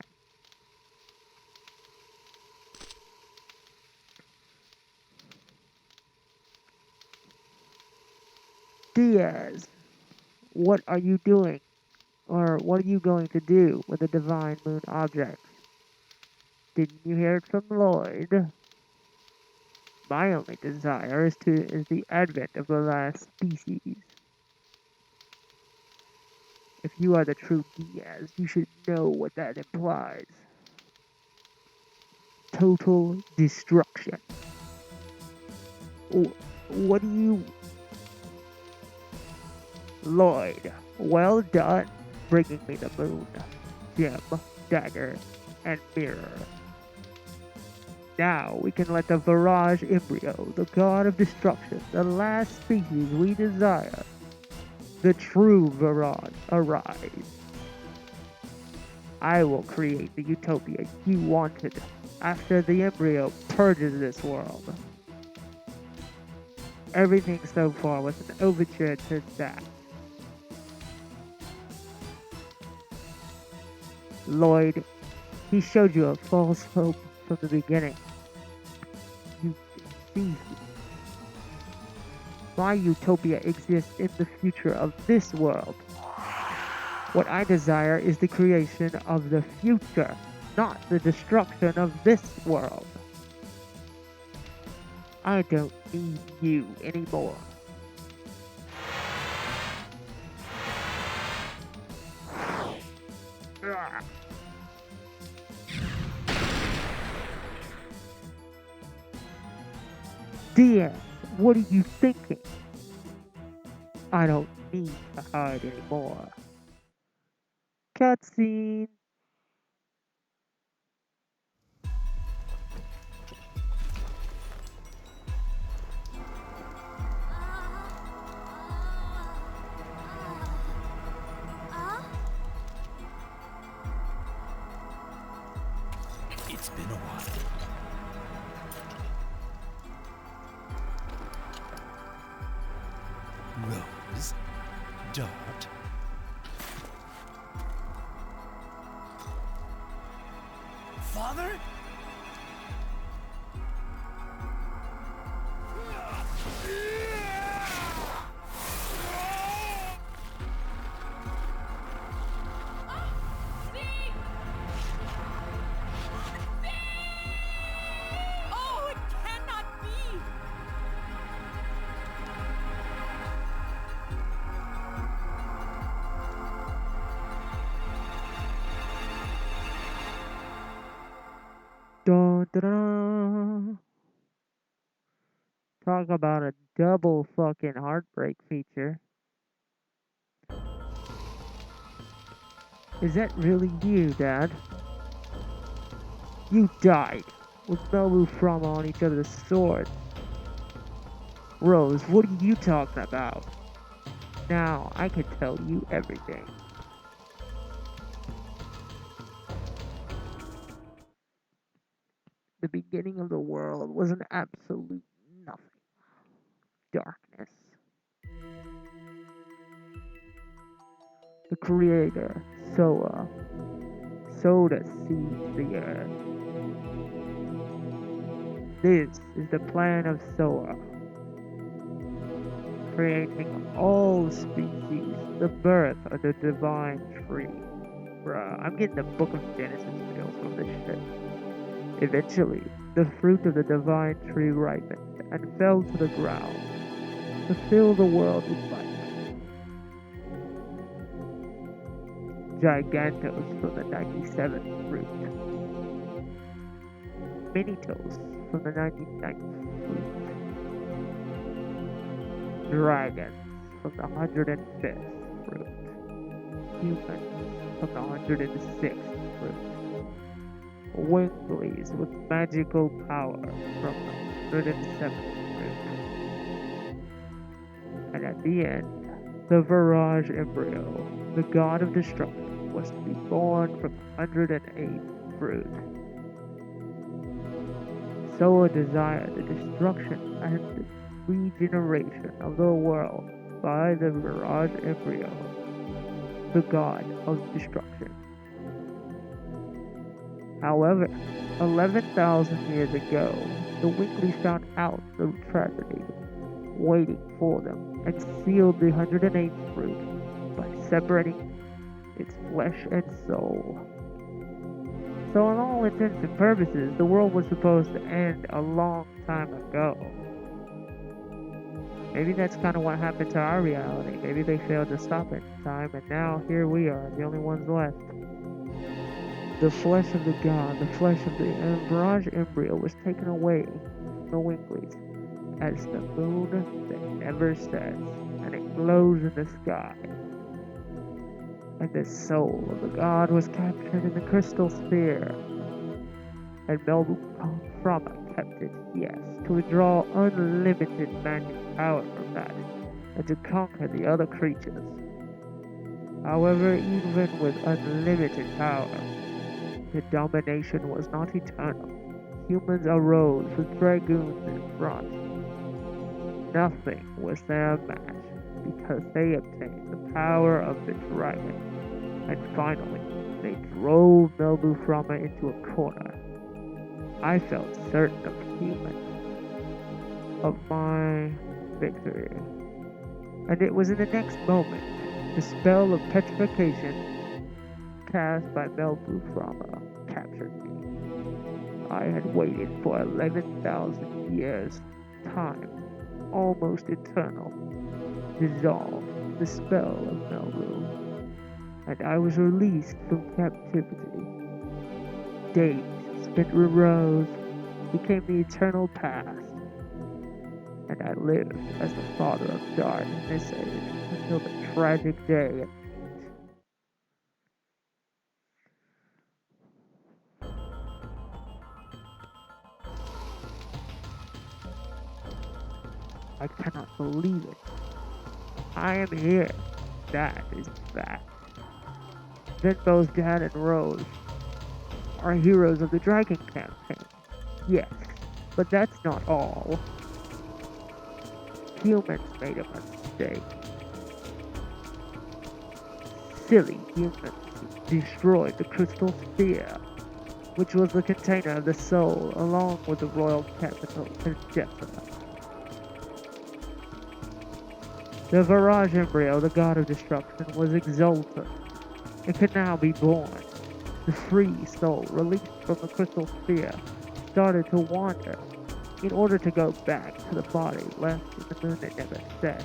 Diaz, what are you doing? Or what are you going to do with the divine moon objects? Didn't you hear it from Lloyd? My only desire is the advent of the last species. If you are the true Diaz, you should know what that implies. Total destruction. What do you... Lloyd, well done bringing me the moon, gem, dagger, and mirror. Now we can let the Virage embryo, the god of destruction, the last species we desire, the true Virage, arise. I will create the utopia you wanted after the embryo purges this world. Everything so far was an overture to that. Lloyd, he showed you a false hope from the beginning. You deceived me. My utopia exists in the future of this world. What I desire is the creation of the future, not the destruction of this world. I don't need you anymore. Diaz, what are you thinking? I don't need to hide anymore. Cutscene. It's been a while. Rose, Dart. Father? Oh, it cannot be! Dun, dun, dun. Talk about a double fucking heartbreak feature. Is that really you, Dad? You died with Nobu Frama on each other's swords. Rose, what are you talking about? Now I can tell you everything. The beginning of the world was an absolute nothing. Darkness. The creator, Soa, sowed a seed to the earth. This is the plan of Soa. Creating all species, the birth of the divine tree. Bruh, I'm getting the Book of Genesis feels from this shit. Eventually, the fruit of the divine tree ripened and fell to the ground to fill the world with life. Gigantos from the 97th fruit. Minitos from the 99th fruit. Dragons from the 105th fruit. Humans from the 106th fruit. Winglies with magical power from the 107th fruit. And at the end, the Virage embryo, the god of destruction, was to be born from the 108th fruit. Soa desired the destruction and regeneration of the world by the Virage embryo, the god of destruction. However, 11,000 years ago, the Weeklies found out the tragedy waiting for them and sealed the 108th fruit by separating its flesh and soul. So in all intents and purposes, the world was supposed to end a long time ago. Maybe that's kind of what happened to our reality. Maybe they failed to stop it in time, and now here we are, the only ones left. The flesh of the god, the flesh of the Virage embryo was taken away from the Weeklies as the moon that never sets, and it glows in the sky. And the soul of the god was captured in the crystal sphere, and Melbu-Frama kept it, yes, to draw unlimited magic power from that, and to conquer the other creatures. However, even with unlimited power, the domination was not eternal. Humans arose with dragoons in front. Nothing was their match, because they obtained the power of the dragon, and finally, they drove Melbu-Frama into a corner. I felt certain of my victory, and it was in the next moment the spell of petrification cast by Melbu-Frama captured me. I had waited for 11,000 years, time almost eternal, dissolved the spell of Melbu, and I was released from captivity. Days spent arose, became the eternal past, and I lived as the father of Dart in this age until the tragic day. I cannot believe it. I am here. That is fact. Then both Dad and Rose are heroes of the Dragon campaign. Yes, but that's not all. Humans made a mistake. Silly humans destroyed the crystal sphere, which was the container of the soul, along with the royal capital in Jessica. The Virage embryo, the god of destruction, was exultant. It could now be born. The free soul, released from the crystal sphere, started to wander in order to go back to the body left in the moon that never set,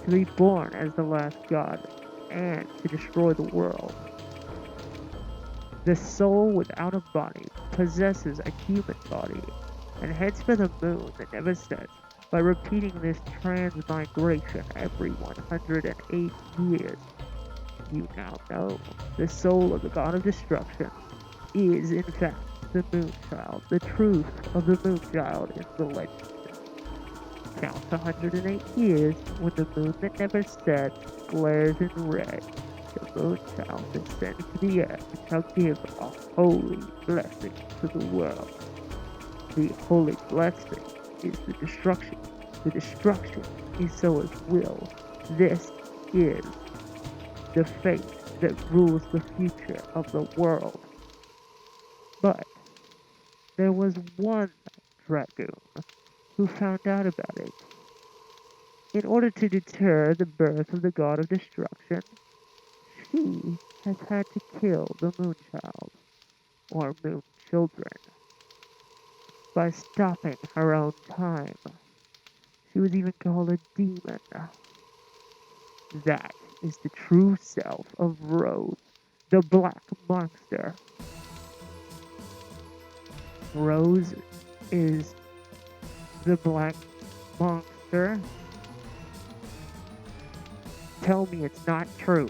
to be born as the last god, and to destroy the world. The soul without a body possesses a human body and heads for the moon that never sets by repeating this transmigration every 108 years. You now know the soul of the god of destruction is in fact the Moonchild. The truth of the Moonchild is the legend. Count 108 years when the moon that never sets glares in red. The Moonchild descends to the earth and shall give a holy blessing to the world. The holy blessing is the destruction. The destruction is Soa's will. This is the fate that rules the future of the world. But there was one dragoon who found out about it. In order to deter the birth of the god of destruction, she has had to kill the Moonchild, or Moon Children. by stopping her own time. She was even called a demon. That is the true self of Rose, the black monster. Rose is the black monster. Tell me it's not true.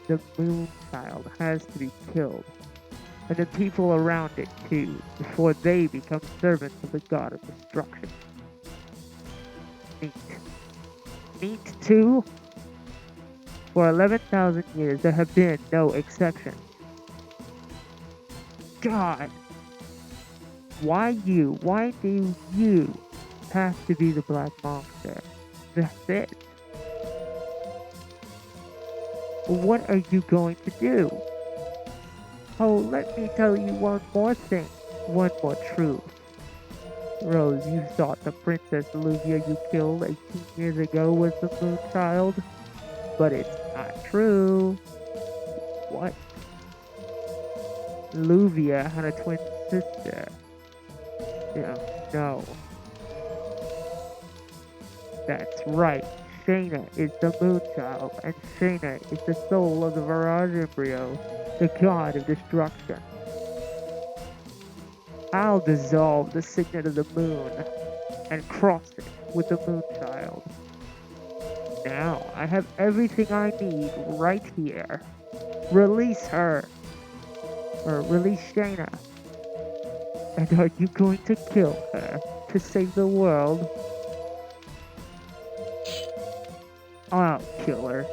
The moon child has to be killed, and the people around it too, before they become servants of the god of destruction. Neat. Neat too? For 11,000 years there have been no exceptions. God! Why you? Why do you have to be the black monster? That's it. What are you going to do? Oh, let me tell you one more thing. One more truth. Rose, you thought the Princess Olivia you killed 18 years ago was the moon child, but it's not true. What? Luvia had a twin sister. Yeah, no. That's right. Shayna is the moon child, and Shayna is the soul of the Virage embryo, the god of destruction. I'll dissolve the signet of the moon and cross it with the moon child. Now I have everything I need right here. Release her. Or release Shayna. And are you going to kill her to save the world? I'll kill her.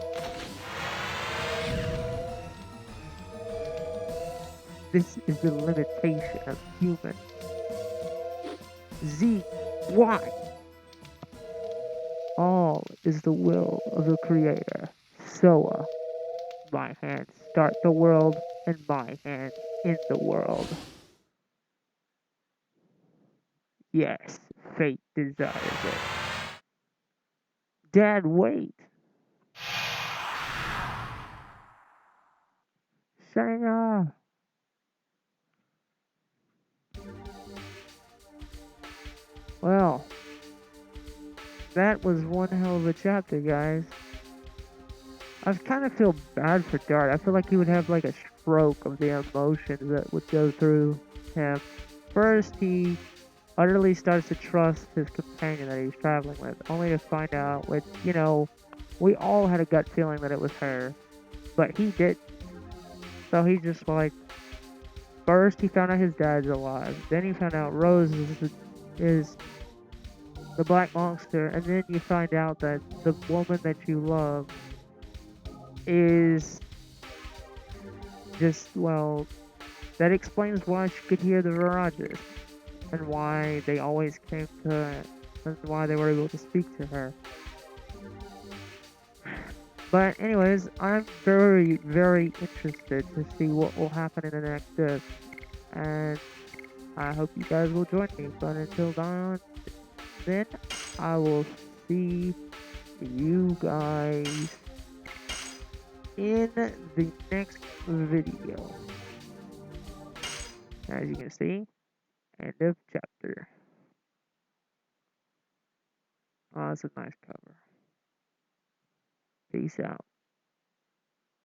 This is the limitation of human. Z, why? All is the will of the Creator. Soa, my hands start the world, and my hands end the world. Yes, fate desires it. Dad, wait. Shayna. Well, that was one hell of a chapter, guys. I kind of feel bad for Dart. I feel like he would have like a stroke of the emotions that would go through him. First, he utterly starts to trust his companion that he's traveling with, only to find out, which, you know, we all had a gut feeling that it was her, but he did. So he just like, first he found out his dad's alive, then he found out Rose is the black monster, and then you find out that the woman that you love is just, well, that explains why she could hear the mirages and why they always came to her and why they were able to speak to her. But anyways, I'm very, very interested to see what will happen in the next disc, and I hope you guys will join me. But until then, I will see you guys in the next video. As you can see, end of chapter. Oh, that's a nice cover. Peace out.